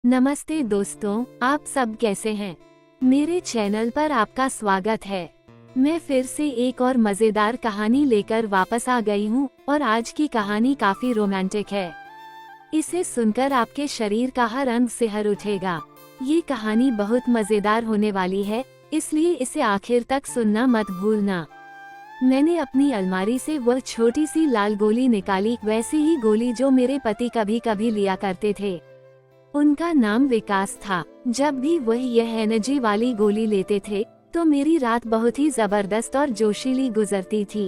नमस्ते दोस्तों, आप सब कैसे हैं? मेरे चैनल पर आपका स्वागत है। मैं फिर से एक और मजेदार कहानी लेकर वापस आ गई हूँ और आज की कहानी काफी रोमांटिक है। इसे सुनकर आपके शरीर का हर अंग सिहर उठेगा। ये कहानी बहुत मजेदार होने वाली है, इसलिए इसे आखिर तक सुनना मत भूलना। मैंने अपनी अलमारी से वह छोटी सी लाल गोली निकाली, वैसी ही गोली जो मेरे पति कभी कभी लिया करते थे। उनका नाम विकास था। जब भी वह यह एनर्जी वाली गोली लेते थे तो मेरी रात बहुत ही जबरदस्त और जोशीली गुजरती थी।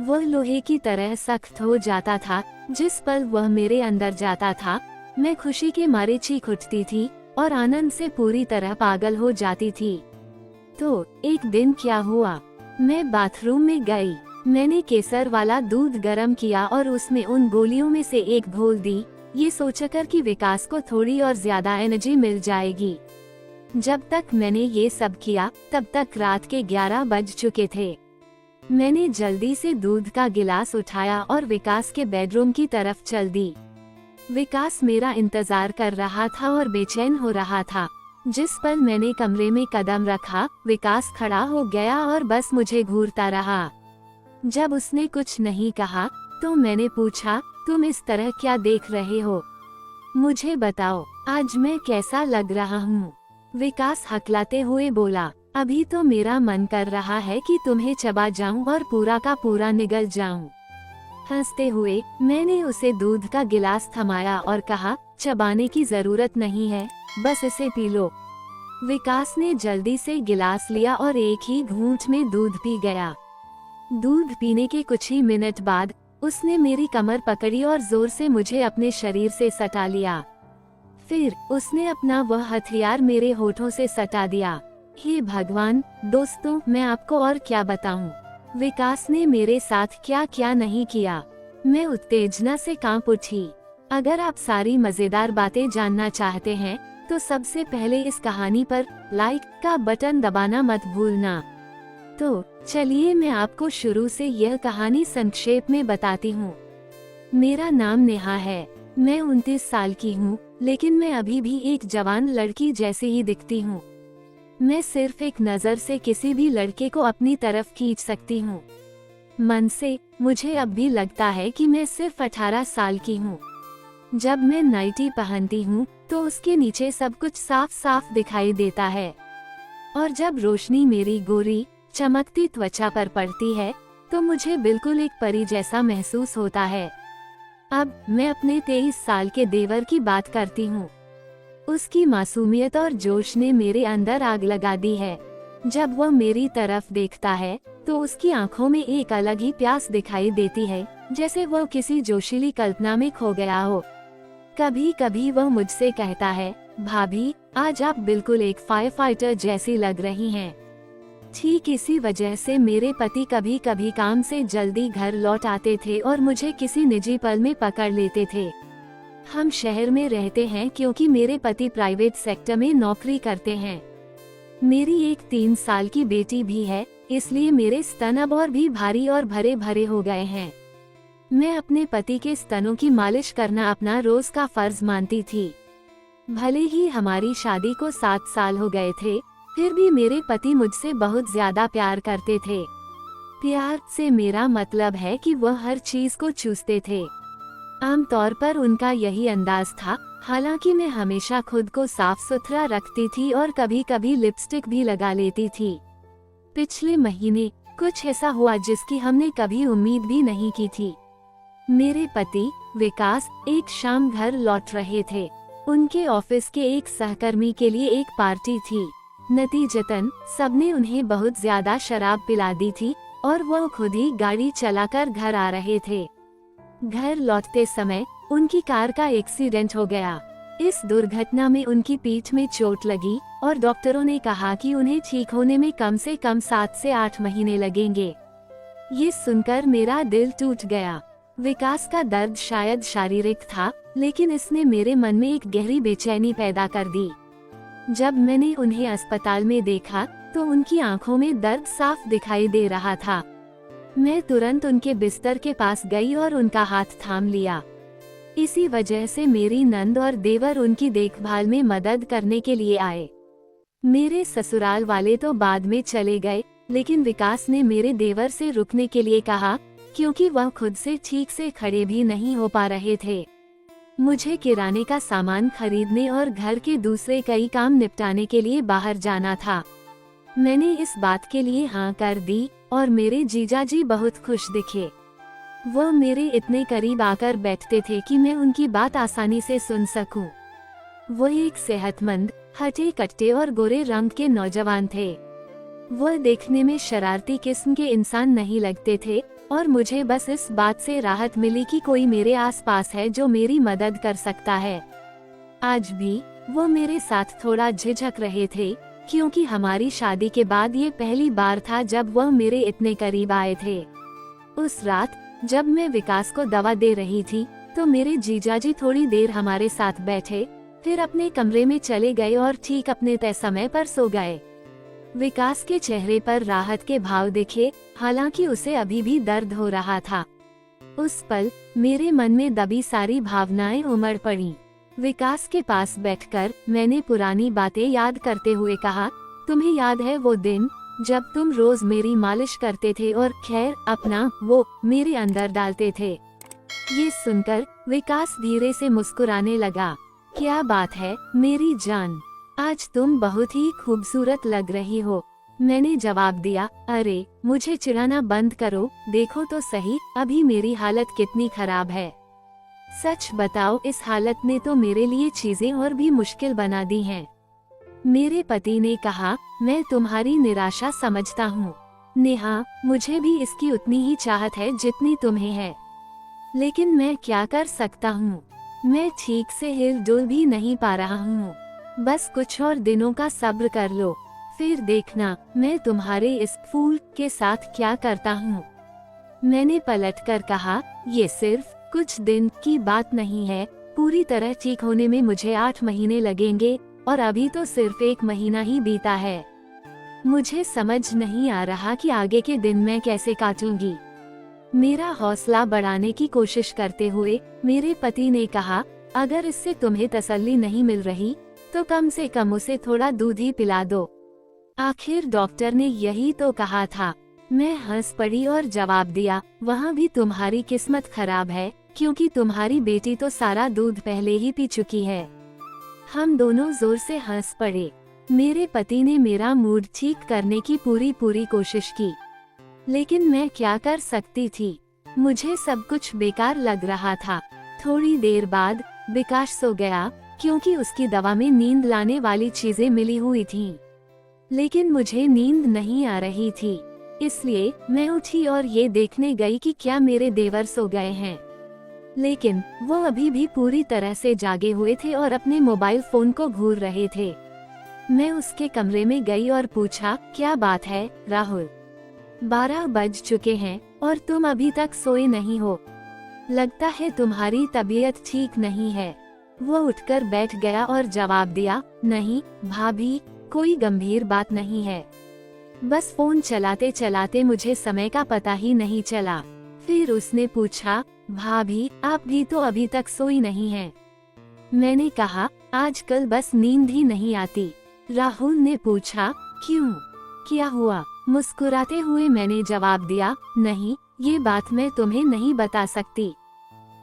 वह लोहे की तरह सख्त हो जाता था। जिस पल वह मेरे अंदर जाता था, मैं खुशी के मारे चीख उठती थी और आनंद से पूरी तरह पागल हो जाती थी। तो एक दिन क्या हुआ, मैं बाथरूम में गई। मैंने केसर वाला दूध गर्म किया और उसमें उन गोलियों में से एक घोल दी, ये सोचकर कि विकास को थोड़ी और ज्यादा एनर्जी मिल जाएगी। जब तक मैंने ये सब किया तब तक रात के 11 बज चुके थे। मैंने जल्दी से दूध का गिलास उठाया और विकास के बेडरूम की तरफ चल दी। विकास मेरा इंतजार कर रहा था और बेचैन हो रहा था। जिस पल मैंने कमरे में कदम रखा, विकास खड़ा हो गया और बस मुझे घूरता रहा। जब उसने कुछ नहीं कहा तो मैंने पूछा, तुम इस तरह क्या देख रहे हो? मुझे बताओ, आज मैं कैसा लग रहा हूँ? विकास हकलाते हुए बोला, अभी तो मेरा मन कर रहा है कि तुम्हें चबा जाऊं और पूरा का पूरा निगल जाऊं। हंसते हुए मैंने उसे दूध का गिलास थमाया और कहा, चबाने की जरूरत नहीं है, बस इसे पी लो। विकास ने जल्दी से गिलास लिया और एक ही घूंट में दूध पी गया। दूध पीने के कुछ ही मिनट बाद उसने मेरी कमर पकड़ी और जोर से मुझे अपने शरीर से सटा लिया। फिर उसने अपना वह हथियार मेरे होठों से सटा दिया। हे भगवान दोस्तों, मैं आपको और क्या बताऊं, विकास ने मेरे साथ क्या क्या नहीं किया। मैं उत्तेजना से कांप उठी। अगर आप सारी मजेदार बातें जानना चाहते हैं तो सबसे पहले इस कहानी पर लाइक का बटन दबाना मत भूलना। तो चलिए मैं आपको शुरू से यह कहानी संक्षेप में बताती हूँ। मेरा नाम नेहा है। मैं 29 साल की हूँ, लेकिन मैं अभी भी एक जवान लड़की जैसी ही दिखती हूँ। मैं सिर्फ एक नजर से किसी भी लड़के को अपनी तरफ खींच सकती हूँ। मन से मुझे अब भी लगता है कि मैं सिर्फ 18 साल की हूँ। जब मैं नाइटी पहनती हूँ तो उसके नीचे सब कुछ साफ साफ दिखाई देता है, और जब रोशनी मेरी गोरी चमकती त्वचा पर पड़ती है तो मुझे बिल्कुल एक परी जैसा महसूस होता है। अब मैं अपने 23 साल के देवर की बात करती हूँ। उसकी मासूमियत और जोश ने मेरे अंदर आग लगा दी है। जब वह मेरी तरफ देखता है तो उसकी आंखों में एक अलग ही प्यास दिखाई देती है, जैसे वह किसी जोशीली कल्पना में खो गया हो। कभी कभी वह मुझसे कहता है, भाभी आज आप बिल्कुल एक फायर फाइटर जैसी लग रही हैं। ठीक इसी वजह से मेरे पति कभी कभी काम से जल्दी घर लौट आते थे और मुझे किसी निजी पल में पकड़ लेते थे। हम शहर में रहते हैं क्योंकि मेरे पति प्राइवेट सेक्टर में नौकरी करते हैं। मेरी एक 3 साल की बेटी भी है, इसलिए मेरे स्तन अब और भी भारी और भरे भरे हो गए हैं। मैं अपने पति के स्तनों की मालिश करना अपना रोज का फर्ज मानती थी। भले ही हमारी शादी को 7 साल हो गए थे, फिर भी मेरे पति मुझसे बहुत ज्यादा प्यार करते थे। प्यार से मेरा मतलब है कि वह हर चीज को चूसते थे। आमतौर पर उनका यही अंदाज था। हालांकि मैं हमेशा खुद को साफ सुथरा रखती थी और कभी कभी लिपस्टिक भी लगा लेती थी। पिछले महीने कुछ ऐसा हुआ जिसकी हमने कभी उम्मीद भी नहीं की थी। मेरे पति विकास एक शाम घर लौट रहे थे। उनके ऑफिस के एक सहकर्मी के लिए एक पार्टी थी। नतीजतन सबने उन्हें बहुत ज्यादा शराब पिला दी थी और वह खुद ही गाड़ी चलाकर घर आ रहे थे। घर लौटते समय उनकी कार का एक्सीडेंट हो गया। इस दुर्घटना में उनकी पीठ में चोट लगी और डॉक्टरों ने कहा कि उन्हें ठीक होने में कम से कम 7 से 8 महीने लगेंगे। ये सुनकर मेरा दिल टूट गया। विकास का दर्द शायद शारीरिक था, लेकिन इसने मेरे मन में एक गहरी बेचैनी पैदा कर दी। जब मैंने उन्हें अस्पताल में देखा तो उनकी आंखों में दर्द साफ दिखाई दे रहा था। मैं तुरंत उनके बिस्तर के पास गई और उनका हाथ थाम लिया। इसी वजह से मेरी नंद और देवर उनकी देखभाल में मदद करने के लिए आए। मेरे ससुराल वाले तो बाद में चले गए, लेकिन विकास ने मेरे देवर से रुकने के लिए कहा, क्योंकि वह खुद से ठीक से खड़े भी नहीं हो पा रहे थे। मुझे किराने का सामान खरीदने और घर के दूसरे कई काम निपटाने के लिए बाहर जाना था। मैंने इस बात के लिए हाँ कर दी और मेरे जीजाजी बहुत खुश दिखे। वो मेरे इतने करीब आकर बैठते थे कि मैं उनकी बात आसानी से सुन सकूं। वो एक सेहतमंद, हटे कट्टे और गोरे रंग के नौजवान थे। वो देखने में शरारती किस्म के इंसान नहीं लगते थे और मुझे बस इस बात से राहत मिली कि कोई मेरे आसपास है जो मेरी मदद कर सकता है। आज भी वो मेरे साथ थोड़ा झिझक रहे थे, क्योंकि हमारी शादी के बाद ये पहली बार था जब वह मेरे इतने करीब आए थे। उस रात जब मैं विकास को दवा दे रही थी तो मेरे जीजाजी थोड़ी देर हमारे साथ बैठे, फिर अपने कमरे में चले गए और ठीक अपने तय समय पर सो गए। विकास के चेहरे पर राहत के भाव दिखे, हालांकि उसे अभी भी दर्द हो रहा था। उस पल मेरे मन में दबी सारी भावनाएं उमड़ पड़ी। विकास के पास बैठकर मैंने पुरानी बातें याद करते हुए कहा, तुम्हें याद है वो दिन जब तुम रोज मेरी मालिश करते थे और खैर अपना वो मेरे अंदर डालते थे। ये सुनकर विकास धीरे से मुस्कुराने लगा। क्या बात है मेरी जान, आज तुम बहुत ही खूबसूरत लग रही हो। मैंने जवाब दिया, अरे मुझे चिढ़ाना बंद करो, देखो तो सही अभी मेरी हालत कितनी खराब है। सच बताओ, इस हालत ने तो मेरे लिए चीजें और भी मुश्किल बना दी हैं। मेरे पति ने कहा, मैं तुम्हारी निराशा समझता हूँ नेहा, मुझे भी इसकी उतनी ही चाहत है जितनी तुम्हें है, लेकिन मैं क्या कर सकता हूँ। मैं ठीक से हिल-डुल भी नहीं पा रहा हूँ। बस कुछ और दिनों का सब्र कर लो, फिर देखना मैं तुम्हारे इस फूल के साथ क्या करता हूँ। मैंने पलटकर कहा, ये सिर्फ कुछ दिन की बात नहीं है, पूरी तरह ठीक होने में मुझे 8 महीने लगेंगे और अभी तो सिर्फ 1 महीना ही बीता है। मुझे समझ नहीं आ रहा कि आगे के दिन मैं कैसे काटूंगी। मेरा हौसला बढ़ाने की कोशिश करते हुए मेरे पति ने कहा, अगर इससे तुम्हें तसल्ली नहीं मिल रही तो कम से कम उसे थोड़ा दूध ही पिला दो। आखिर डॉक्टर ने यही तो कहा था। मैं हंस पड़ी और जवाब दिया, वहाँ भी तुम्हारी किस्मत खराब है, क्योंकि तुम्हारी बेटी तो सारा दूध पहले ही पी चुकी है। हम दोनों जोर से हंस पड़े। मेरे पति ने मेरा मूड ठीक करने की पूरी कोशिश की, लेकिन मैं क्या कर सकती थी। मुझे सब कुछ बेकार लग रहा था। थोड़ी देर बाद विकास सो गया, क्योंकि उसकी दवा में नींद लाने वाली चीजें मिली हुई थीं। लेकिन मुझे नींद नहीं आ रही थी, इसलिए मैं उठी और ये देखने गई कि क्या मेरे देवर सो गए हैं। लेकिन वो अभी भी पूरी तरह से जागे हुए थे और अपने मोबाइल फोन को घूर रहे थे। मैं उसके कमरे में गई और पूछा, क्या बात है राहुल, 12 बज चुके हैं और तुम अभी तक सोए नहीं हो। लगता है तुम्हारी तबीयत ठीक नहीं है। वो उठकर बैठ गया और जवाब दिया, नहीं भाभी, कोई गंभीर बात नहीं है, बस फोन चलाते चलाते मुझे समय का पता ही नहीं चला। फिर उसने पूछा, भाभी आप भी तो अभी तक सोई नहीं हैं। मैंने कहा, आजकल बस नींद ही नहीं आती। राहुल ने पूछा, क्यों, क्या हुआ? मुस्कुराते हुए मैंने जवाब दिया, नहीं ये बात मैं तुम्हें नहीं बता सकती,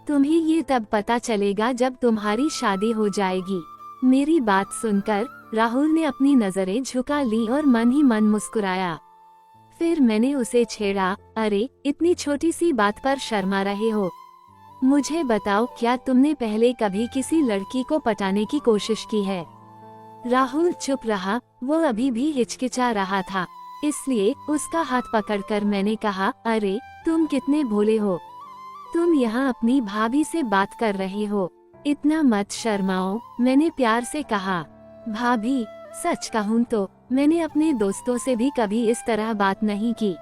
तुम्हें ये तब पता चलेगा जब तुम्हारी शादी हो जाएगी। मेरी बात सुनकर राहुल ने अपनी नजरें झुका ली और मन ही मन मुस्कुराया। फिर मैंने उसे छेड़ा, अरे इतनी छोटी सी बात पर शर्मा रहे हो? मुझे बताओ, क्या तुमने पहले कभी किसी लड़की को पटाने की कोशिश की है? राहुल चुप रहा, वो अभी भी हिचकिचा रहा था, इसलिए उसका हाथ पकड़कर मैंने कहा, अरे तुम कितने भोले हो, तुम यहाँ अपनी भाभी से बात कर रहे हो, इतना मत शर्माओ। मैंने प्यार से कहा, भाभी सच कहूँ तो मैंने अपने दोस्तों से भी कभी इस तरह बात नहीं की।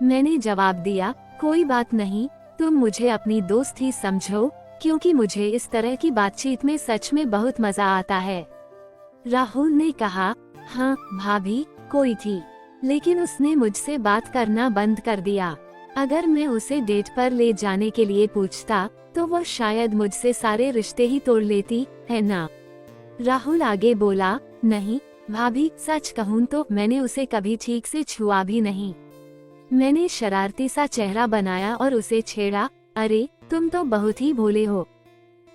मैंने जवाब दिया, कोई बात नहीं, तुम मुझे अपनी दोस्त ही समझो, क्योंकि मुझे इस तरह की बातचीत में सच में बहुत मजा आता है। राहुल ने कहा, हाँ भाभी कोई थी, लेकिन उसने मुझसे बात करना बंद कर दिया। अगर मैं उसे डेट पर ले जाने के लिए पूछता तो वो शायद मुझसे सारे रिश्ते ही तोड़ लेती, है ना? राहुल आगे बोला, नहीं भाभी, सच कहूँ तो मैंने उसे कभी ठीक से छुआ भी नहीं। मैंने शरारती सा चेहरा बनाया और उसे छेड़ा, अरे तुम तो बहुत ही भोले हो।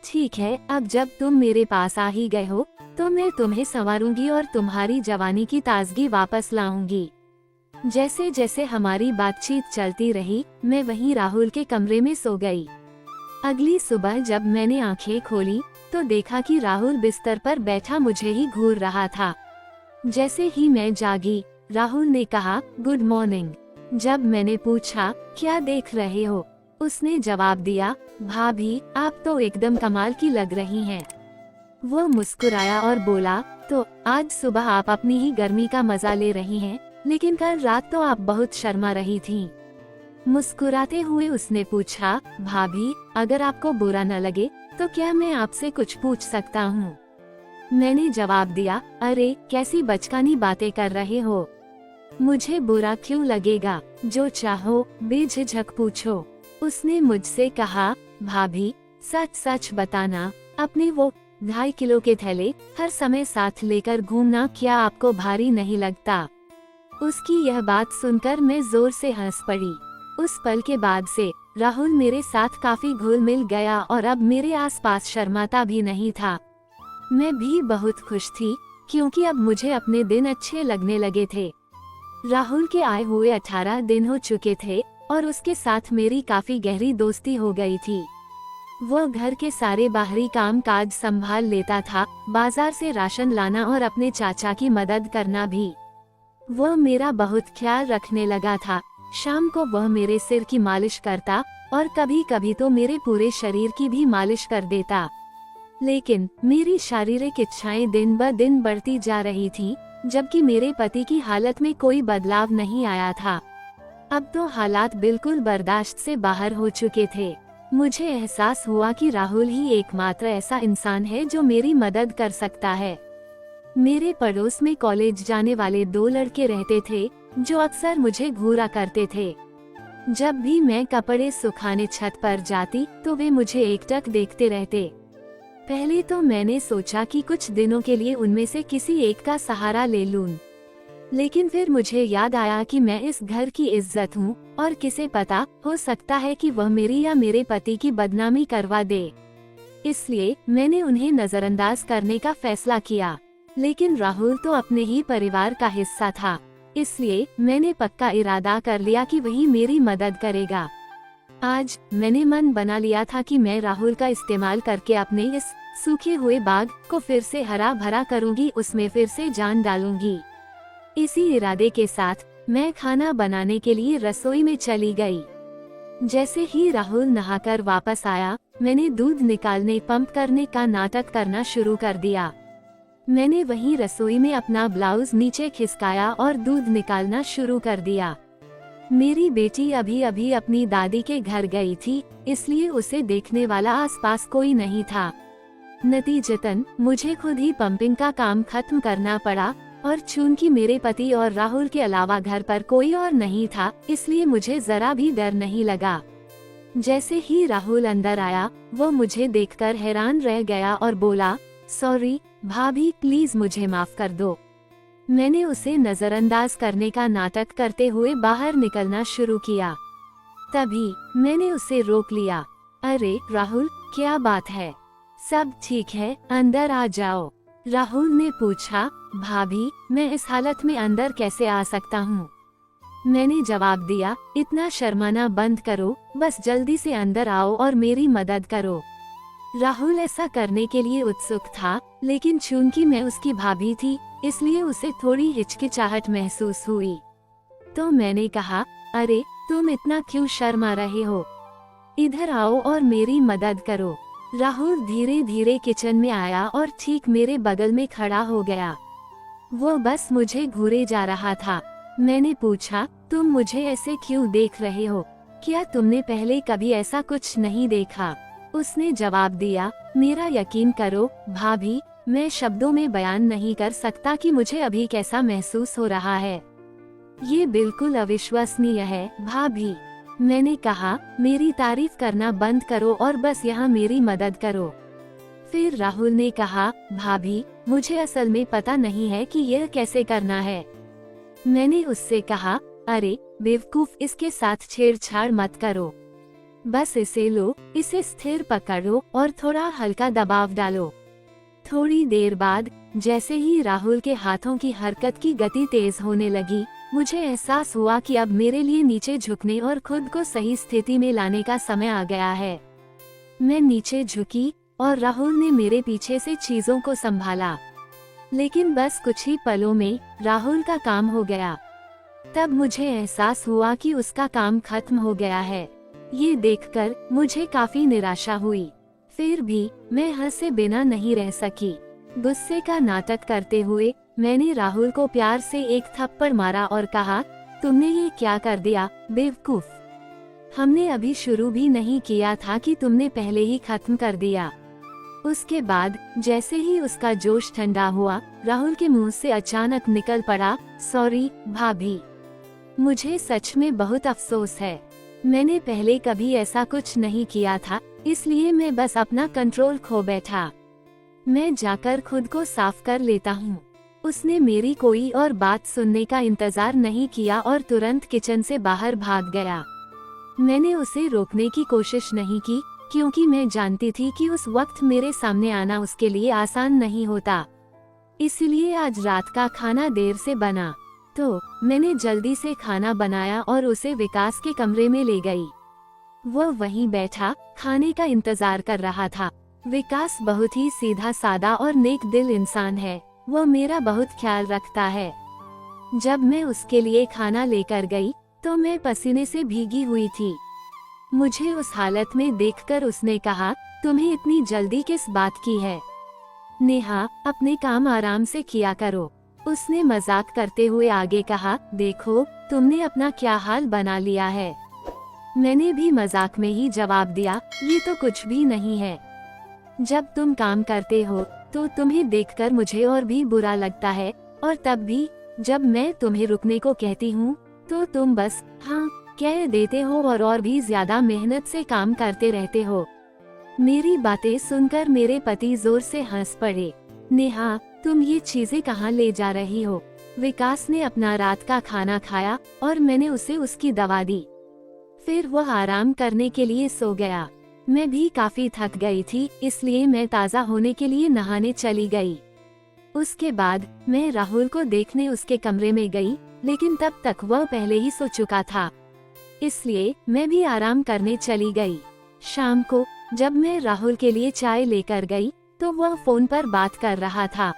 ठीक है, अब जब तुम मेरे पास आ ही गए हो तो मैं तुम्हें संवारूंगी और तुम्हारी जवानी की ताजगी वापस लाऊंगी। जैसे जैसे हमारी बातचीत चलती रही, मैं वहीं राहुल के कमरे में सो गई। अगली सुबह जब मैंने आंखें खोली तो देखा कि राहुल बिस्तर पर बैठा मुझे ही घूर रहा था। जैसे ही मैं जागी, राहुल ने कहा, गुड मॉर्निंग। जब मैंने पूछा, क्या देख रहे हो, उसने जवाब दिया, भाभी आप तो एकदम कमाल की लग रही हैं। वो मुस्कुराया और बोला, तो आज सुबह आप अपनी ही गर्मी का मजा ले रही हैं, लेकिन कल रात तो आप बहुत शर्मा रही थीं। मुस्कुराते हुए उसने पूछा, भाभी अगर आपको बुरा न लगे तो क्या मैं आपसे कुछ पूछ सकता हूँ? मैंने जवाब दिया, अरे कैसी बचकानी बातें कर रहे हो, मुझे बुरा क्यों लगेगा, जो चाहो बेझिझक पूछो। उसने मुझसे कहा, भाभी सच सच बताना, अपने वो 2.5 किलो के थैले हर समय साथ लेकर घूमना क्या आपको भारी नहीं लगता? उसकी यह बात सुनकर मैं जोर से हंस पड़ी। उस पल के बाद से राहुल मेरे साथ काफी घुल मिल गया और अब मेरे आसपास शर्माता भी नहीं था। मैं भी बहुत खुश थी क्योंकि अब मुझे अपने दिन अच्छे लगने लगे थे। राहुल के आए हुए 18 दिन हो चुके थे और उसके साथ मेरी काफी गहरी दोस्ती हो गई थी। वो घर के सारे बाहरी काम काज संभाल लेता था, बाजार से राशन लाना और अपने चाचा की मदद करना भी। वो मेरा बहुत ख्याल रखने लगा था। शाम को वह मेरे सिर की मालिश करता और कभी कभी तो मेरे पूरे शरीर की भी मालिश कर देता। लेकिन मेरी शारीरिक इच्छाएं दिन ब दिन बढ़ती जा रही थीं, जबकि मेरे पति की हालत में कोई बदलाव नहीं आया था। अब तो हालात बिल्कुल बर्दाश्त से बाहर हो चुके थे। मुझे एहसास हुआ कि राहुल ही एकमात्र ऐसा इंसान है जो मेरी मदद कर सकता है। मेरे पड़ोस में कॉलेज जाने वाले 2 लड़के रहते थे जो अक्सर मुझे घूरा करते थे। जब भी मैं कपड़े सुखाने छत पर जाती तो वे मुझे एकटक देखते रहते। पहले तो मैंने सोचा कि कुछ दिनों के लिए उनमें से किसी एक का सहारा ले लूं। लेकिन फिर मुझे याद आया कि मैं इस घर की इज्जत हूँ और किसे पता, हो सकता है कि वह मेरी या मेरे पति की बदनामी करवा दे। इसलिए मैंने उन्हें नजरअंदाज करने का फैसला किया। लेकिन राहुल तो अपने ही परिवार का हिस्सा था, इसलिए मैंने पक्का इरादा कर लिया कि वही मेरी मदद करेगा। आज मैंने मन बना लिया था कि मैं राहुल का इस्तेमाल करके अपने इस सूखे हुए बाग को फिर से हरा भरा करूंगी, उसमें फिर से जान डालूंगी। इसी इरादे के साथ मैं खाना बनाने के लिए रसोई में चली गई। जैसे ही राहुल नहाकर वापस आया, मैंने दूध निकालने पंप करने का नाटक करना शुरू कर दिया। मैंने वहीं रसोई में अपना ब्लाउज नीचे खिसकाया और दूध निकालना शुरू कर दिया। मेरी बेटी अभी अभी अपनी दादी के घर गई थी, इसलिए उसे देखने वाला आसपास कोई नहीं था। नतीजतन मुझे खुद ही पंपिंग का काम खत्म करना पड़ा और चूंकि मेरे पति और राहुल के अलावा घर पर कोई और नहीं था, इसलिए मुझे जरा भी डर नहीं लगा। जैसे ही राहुल अंदर आया, वो मुझे देखकर हैरान रह गया और बोला, सॉरी भाभी, प्लीज मुझे माफ कर दो। मैंने उसे नजरअंदाज करने का नाटक करते हुए बाहर निकलना शुरू किया। तभी मैंने उसे रोक लिया। अरे राहुल, क्या बात है? सब ठीक है, अंदर आ जाओ। राहुल ने पूछा, भाभी मैं इस हालत में अंदर कैसे आ सकता हूँ? मैंने जवाब दिया, इतना शर्माना बंद करो, बस जल्दी से अंदर आओ और मेरी मदद करो। राहुल ऐसा करने के लिए उत्सुक था, लेकिन चूंकि मैं उसकी भाभी थी, इसलिए उसे थोड़ी हिचकिचाहट महसूस हुई। तो मैंने कहा, अरे तुम इतना क्यों शर्मा रहे हो? इधर आओ और मेरी मदद करो। राहुल धीरे धीरे किचन में आया और ठीक मेरे बगल में खड़ा हो गया। वो बस मुझे घूरे जा रहा था। मैंने पूछा, तुम मुझे ऐसे क्यों देख रहे हो? क्या तुमने पहले कभी ऐसा कुछ नहीं देखा? उसने जवाब दिया, मेरा यकीन करो भाभी, मैं शब्दों में बयान नहीं कर सकता कि मुझे अभी कैसा महसूस हो रहा है। ये बिल्कुल अविश्वसनीय है भाभी। मैंने कहा, मेरी तारीफ करना बंद करो और बस यहाँ मेरी मदद करो। फिर राहुल ने कहा, भाभी, मुझे असल में पता नहीं है कि यह कैसे करना है। मैंने उससे कहा, अरे बेवकूफ, इसके साथ छेड़छाड़ मत करो, बस इसे लो, इसे स्थिर पकड़ो और थोड़ा हल्का दबाव डालो। थोड़ी देर बाद जैसे ही राहुल के हाथों की हरकत की गति तेज होने लगी, मुझे एहसास हुआ कि अब मेरे लिए नीचे झुकने और खुद को सही स्थिति में लाने का समय आ गया है। मैं नीचे झुकी और राहुल ने मेरे पीछे से चीजों को संभाला, लेकिन बस कुछ ही पलों में राहुल का काम हो गया। तब मुझे एहसास हुआ कि उसका काम खत्म हो गया है। ये देखकर मुझे काफी निराशा हुई। फिर भी मैं हंसे बिना नहीं रह सकी। गुस्से का नाटक करते हुए मैंने राहुल को प्यार से एक थप्पड़ मारा और कहा, तुमने ये क्या कर दिया, बेवकूफ। हमने अभी शुरू भी नहीं किया था कि तुमने पहले ही खत्म कर दिया। उसके बाद जैसे ही उसका जोश ठंडा हुआ, राहुल के मुंह से अचानक निकल पड़ा, सॉरी भाभी। मुझे सच में बहुत अफसोस है। मैंने पहले कभी ऐसा कुछ नहीं किया था, इसलिए मैं बस अपना कंट्रोल खो बैठा। मैं जाकर खुद को साफ कर लेता हूँ। उसने मेरी कोई और बात सुनने का इंतजार नहीं किया और तुरंत किचन से बाहर भाग गया। मैंने उसे रोकने की कोशिश नहीं की, क्योंकि मैं जानती थी कि उस वक्त मेरे सामने आना उसके लिए आसान नहीं होता। इसलिए आज रात का खाना देर से बना, तो मैंने जल्दी से खाना बनाया और उसे विकास के कमरे में ले गई। वह वहीं बैठा खाने का इंतजार कर रहा था। विकास बहुत ही सीधा सादा और नेक दिल इंसान है। वह मेरा बहुत ख्याल रखता है। जब मैं उसके लिए खाना लेकर गई, तो मैं पसीने से भीगी हुई थी। मुझे उस हालत में देखकर उसने कहा, तुम्हें इतनी जल्दी किस बात की है? नेहा, अपने काम आराम से किया करो। उसने मजाक करते हुए आगे कहा, देखो तुमने अपना क्या हाल बना लिया है। मैंने भी मजाक में ही जवाब दिया, ये तो कुछ भी नहीं है। जब तुम काम करते हो तो तुम्हें देखकर मुझे और भी बुरा लगता है, और तब भी जब मैं तुम्हें रुकने को कहती हूँ तो तुम बस हाँ कह देते हो और भी ज्यादा मेहनत से काम करते रहते हो। मेरी बातें सुनकर मेरे पति जोर से हंस पड़े। नेहा, तुम ये चीजें कहाँ ले जा रही हो? विकास ने अपना रात का खाना खाया और मैंने उसे उसकी दवा दी। फिर वह आराम करने के लिए सो गया। मैं भी काफी थक गई थी, इसलिए मैं ताज़ा होने के लिए नहाने चली गई। उसके बाद मैं राहुल को देखने उसके कमरे में गई, लेकिन तब तक वह पहले ही सो चुका था, इसलिए मैं भी आराम करने चली गई। शाम को जब मैं राहुल के लिए चाय लेकर गई, तो वह फोन पर बात कर रहा था।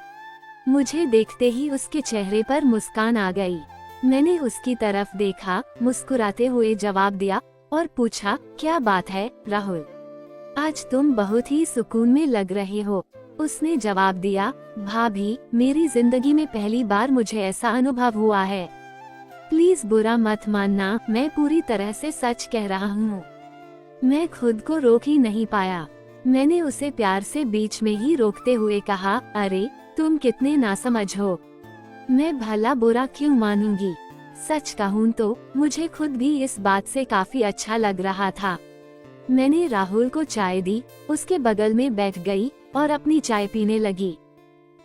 मुझे देखते ही उसके चेहरे पर मुस्कान आ गई। मैंने उसकी तरफ देखा, मुस्कुराते हुए जवाब दिया और पूछा, क्या बात है राहुल? आज तुम बहुत ही सुकून में लग रहे हो। उसने जवाब दिया, भाभी, मेरी जिंदगी में पहली बार मुझे ऐसा अनुभव हुआ है। प्लीज बुरा मत मानना, मैं पूरी तरह से सच कह रहा हूँ। मैं खुद को रोक ही नहीं पाया। मैंने उसे प्यार से बीच में ही रोकते हुए कहा, अरे तुम कितने नासमझ हो। मैं भला बुरा क्यों मानूंगी? सच कहूँ तो मुझे खुद भी इस बात से काफी अच्छा लग रहा था। मैंने राहुल को चाय दी, उसके बगल में बैठ गई और अपनी चाय पीने लगी।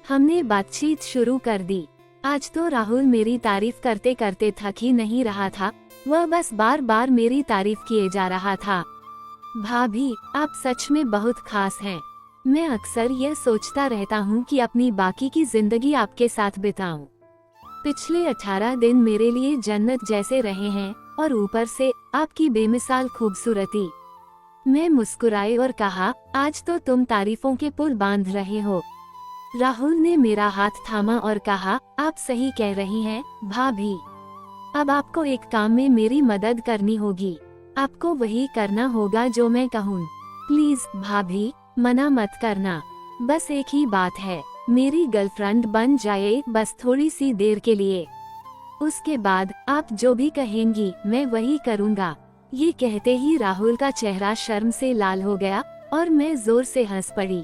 हमने बातचीत शुरू कर दी। आज तो राहुल मेरी तारीफ करते करते थक ही नहीं रहा था, वह बस बार बार मेरी तारीफ किए जा रहा था। भाभी, आप सच में बहुत खास हैं। मैं अक्सर यह सोचता रहता हूँ कि अपनी बाकी की जिंदगी आपके साथ बिताऊं। पिछले 18 दिन मेरे लिए जन्नत जैसे रहे हैं, और ऊपर से आपकी बेमिसाल खूबसूरती। मैं मुस्कुराई और कहा, आज तो तुम तारीफों के पुल बांध रहे हो। राहुल ने मेरा हाथ थामा और कहा, आप सही कह रही हैं, भाभी। अब आपको एक काम में मेरी मदद करनी होगी। आपको वही करना होगा जो मैं कहूँ। प्लीज भाभी, मना मत करना। बस एक ही बात है, मेरी गर्लफ्रेंड बन जाए, बस थोड़ी सी देर के लिए। उसके बाद आप जो भी कहेंगी मैं वही करूँगा। ये कहते ही राहुल का चेहरा शर्म से लाल हो गया और मैं जोर से हंस पड़ी।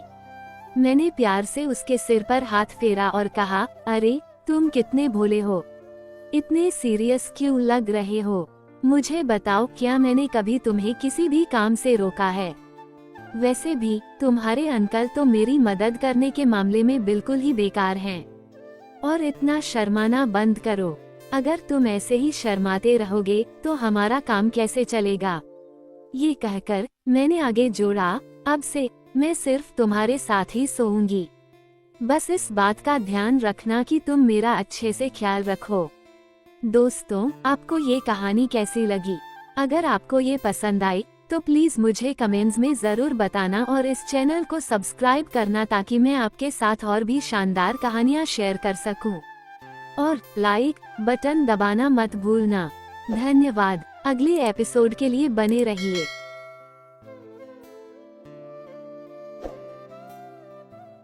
मैंने प्यार से उसके सिर पर हाथ फेरा और कहा, अरे तुम कितने भोले हो, इतने सीरियस क्यों लग रहे हो? मुझे बताओ, क्या मैंने कभी तुम्हें किसी भी काम से रोका है? वैसे भी तुम्हारे अंकल तो मेरी मदद करने के मामले में बिल्कुल ही बेकार हैं। और इतना शर्माना बंद करो। अगर तुम ऐसे ही शर्माते रहोगे तो हमारा काम कैसे चलेगा? ये कहकर मैंने आगे जोड़ा, अब से मैं सिर्फ तुम्हारे साथ ही सोऊंगी। बस इस बात का ध्यान रखना कि तुम मेरा अच्छे से ख्याल रखो। दोस्तों, आपको ये कहानी कैसी लगी? अगर आपको ये पसंद आई तो प्लीज मुझे कमेंट्स में जरूर बताना और इस चैनल को सब्सक्राइब करना ताकि मैं आपके साथ और भी शानदार कहानियाँ शेयर कर सकूं। और लाइक बटन दबाना मत भूलना। धन्यवाद। अगले एपिसोड के लिए बने रहिए।